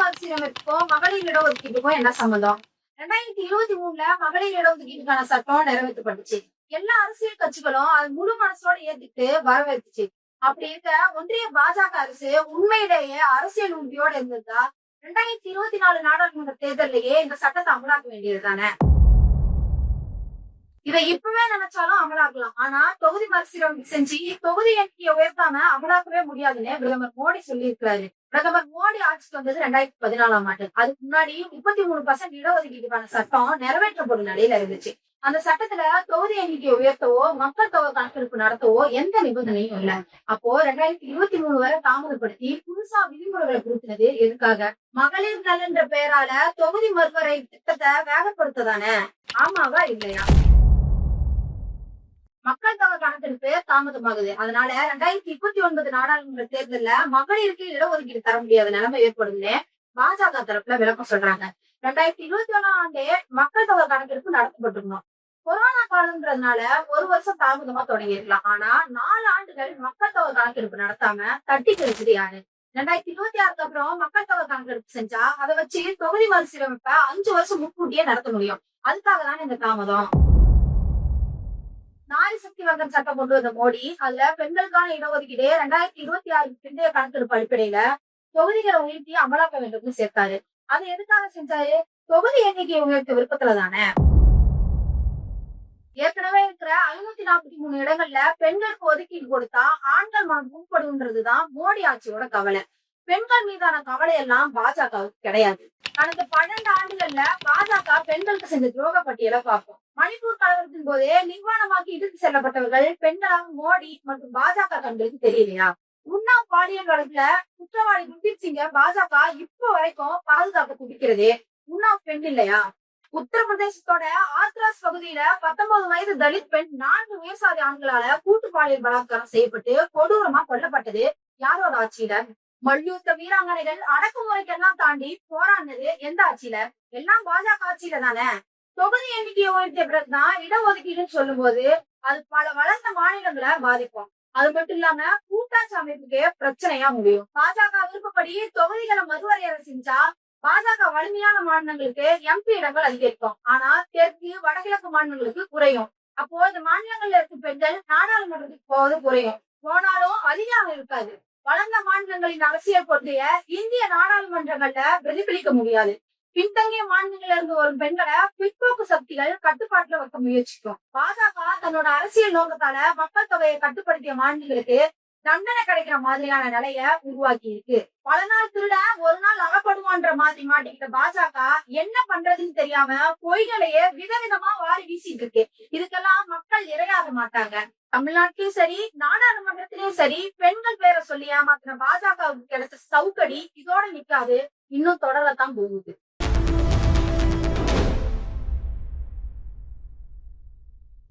மறுசீரமைப்புக்கும் மகளிர் இடஒதுக்கீட்டுக்கும் என்ன சம்பந்தம்? 2023ல மகளிர் இடஒதுக்கீட்டுக்கான சட்டம் நிறைவேற்றப்பட்டுச்சு. எல்லா அரசியல் கட்சிகளும் அது முழு மனசோட ஏத்துக்கிட்டு வரவேற்றுச்சு. அப்படி இருக்க ஒன்றிய பாஜக அரசு உண்மையிலேயே அரசியல் உறுதியோட இருந்திருந்தா 2024 நாடாளுமன்ற தேர்தலையே இந்த சட்டத்தை அமலாக்க வேண்டியது தானே. இதை இப்பவே நினைச்சாலும் அமலாக்கலாம். ஆனா தொகுதி மறுசீரமைப்பு செஞ்சு தொகுதி எண்ணிக்கையை உயர்த்தாம அமலாக்கவே முடியாதுன்னு பிரதமர் மோடி சொல்லி இருக்கிறாரு. பிரதமர் மோடி ஆட்சிக்கு வந்தது 2014ஆம் ஆண்டு. அதுக்கு முன்னாடி 33% இடஒதுக்கீட்டுக்கான சட்டம் நிறைவேற்றப்படும் நிலையில இருந்துச்சு. அந்த சட்டத்துல தொகுதி எண்ணிக்கையை உயர்த்தவோ மக்கள் தொகை கணக்கெடுப்பு நடத்தவோ எந்த நிபந்தனையும் இல்ல. அப்போ 2023 வரை தாமதப்படுத்தி புதுசா விதிமுறைகளை கொடுத்தது எதுக்காக? மகளிர் நலன்ற பெயரால தொகுதி மறுவரை திட்டத்தை வேகப்படுத்ததானே? ஆமாவா இல்லையா? மக்கள் தொகை கணக்கெடுப்பு தாமதமாகுது. அதனால 2029 நாடாளுமன்ற தேர்தல்ல மகளிருக்கு இடஒதுக்கீடு தர முடியாத நிலைமை ஏற்படும்னு பாஜக தரப்புல விளக்கம் சொல்றாங்க. 2021ஆம் ஆண்டே மக்கள் தொகை கணக்கெடுப்பு நடத்தப்பட்டிருந்தோம். கொரோனா காலம்ன்றதுனால ஒரு வருஷம் தாமதமா தொடங்கிருக்கலாம். ஆனா 4 ஆண்டுகள் மக்கள் தொகை கணக்கெடுப்பு நடத்தாம தட்டி கழிச்சது யாரு? 2026க்கு அப்புறம் மக்கள் தொகை கணக்கெடுப்பு செஞ்சா அதை வச்சு தொகுதி மறுசீரமைப்ப 5 வருஷம் முன்கூட்டியே நடத்த முடியும். அதுக்காக தானே இந்த தாமதம். நாரி சக்தி வங்கன் சட்டம் கொண்டு வந்த மோடி அதுல பெண்களுக்கான இடஒதுக்கீடு 2026 பிந்தைய கணக்கெடுப்பு அடிப்படையில தொகுதிகளை உயர்த்தி அமலாக்க வேண்டும்னு சேர்த்தாரு. அது எதுக்காக செஞ்சாரு? தொகுதி எண்ணிக்கையை உயர்த்த விருப்பத்துல தானே. ஏற்கனவே இருக்கிற 543 இடங்கள்ல பெண்களுக்கு ஒதுக்கீடு கொடுத்தா ஆண்கள் முன்படுன்றதுதான் மோடி ஆட்சியோட கவலை. பெண்கள் மீதான கவலை எல்லாம் பாஜகவுக்கு கிடையாது. கடந்த 12 ஆண்டுகள்ல பாஜக பெண்களுக்கு செஞ்ச துரோக பட்டியலை பார்ப்போம். மணிப்பூர் கலவரத்தின் போதே நிர்வாணமாக்கி இழுத்து செல்லப்பட்டவர்கள் பெண்களாக மோடி மற்றும் பாஜக கண்களுக்கு தெரியலையா? உன்னாவ் பாலியல் வழக்குல குற்றவாளி குல்தீப் சிங்க பாஜக இப்போ வரைக்கும் பாதுகாக்க துடிக்கிறதே உன்னாவ் பெண் இல்லையா? உத்தரப்பிரதேசத்தோட ஆத்ராஸ் பகுதியில 19 வயது தலித் பெண் 4 உயர்சாதி ஆண்களால கூட்டு பாலியல் பலாத்காரம் செய்யப்பட்டு கொடூரமா கொல்லப்பட்டது யாரோட ஆட்சியில? மல்யுத்த வீராங்கனைகள் அடக்குமுறைக்கெல்லாம் தாண்டி போராடினது எந்த ஆட்சியில? எல்லாம் பாஜக ஆட்சியில தானே. தொகுதி எண்ணிக்கையை உயர்த்திய பிறகுதான் இடஒதுக்கீடுன்னு சொல்லும் போது அது பல வளர்ந்த மாநிலங்களை பாதிக்கும். அது மட்டும் இல்லாம கூட்டாட்சி அமைப்புக்கே பிரச்சனையா முடியும். பாஜக விருப்பப்படி தொகுதிகளை மறுவரையறை செஞ்சா பாஜக வலிமையான மாநிலங்களுக்கு எம்பி இடங்கள் அதிகரிக்கும். ஆனா தெற்கு வடகிழக்கு மாநிலங்களுக்கு குறையும். அப்போ இந்த மாநிலங்கள்ல இருக்கும் பெண்கள் நாடாளுமன்றத்துக்கு போவது குறையும். போனாலும் அதிகாரம் இருக்காது. வளர்ந்த மாநிலங்களின் அரசியல் கொள்கைய இந்திய நாடாளுமன்றங்கள்ல பிரதிபலிக்க முடியாது. பின்தங்கிய மாநிலங்கள்ல இருந்து வரும் பெண்களை பிற்போக்கு சக்திகள் கட்டுப்பாட்டுல வைக்க முயற்சிக்கும். பாஜக தன்னோட அரசியல் நோக்கத்தால மக்கள் தொகையை கட்டுப்படுத்திய மாநிலங்களுக்கு தண்டனை கிடைக்கிற மாதிரியான நிலைய உருவாக்கி இருக்கு. பல நாள் திருட ஒரு நாள் அகப்படுவான்ற மாதிரி மாட்டிக்கிட்ட பாஜக என்ன பண்றதுன்னு தெரியாம பொய்களையே விதவிதமா வாரி வீசிட்டு இருக்கு. இதுக்கெல்லாம் மக்கள் இரையாக மாட்டாங்க. தமிழ்நாட்டிலும் சரி நாடாளுமன்றத்திலயும் சரி பெண்கள் பேரை சொல்லி ஏமாத்தின பாஜகவுக்கு கிடைச்ச சவுக்கடி இதோட நிக்காது, இன்னும் தொடரத்தான் போகுது.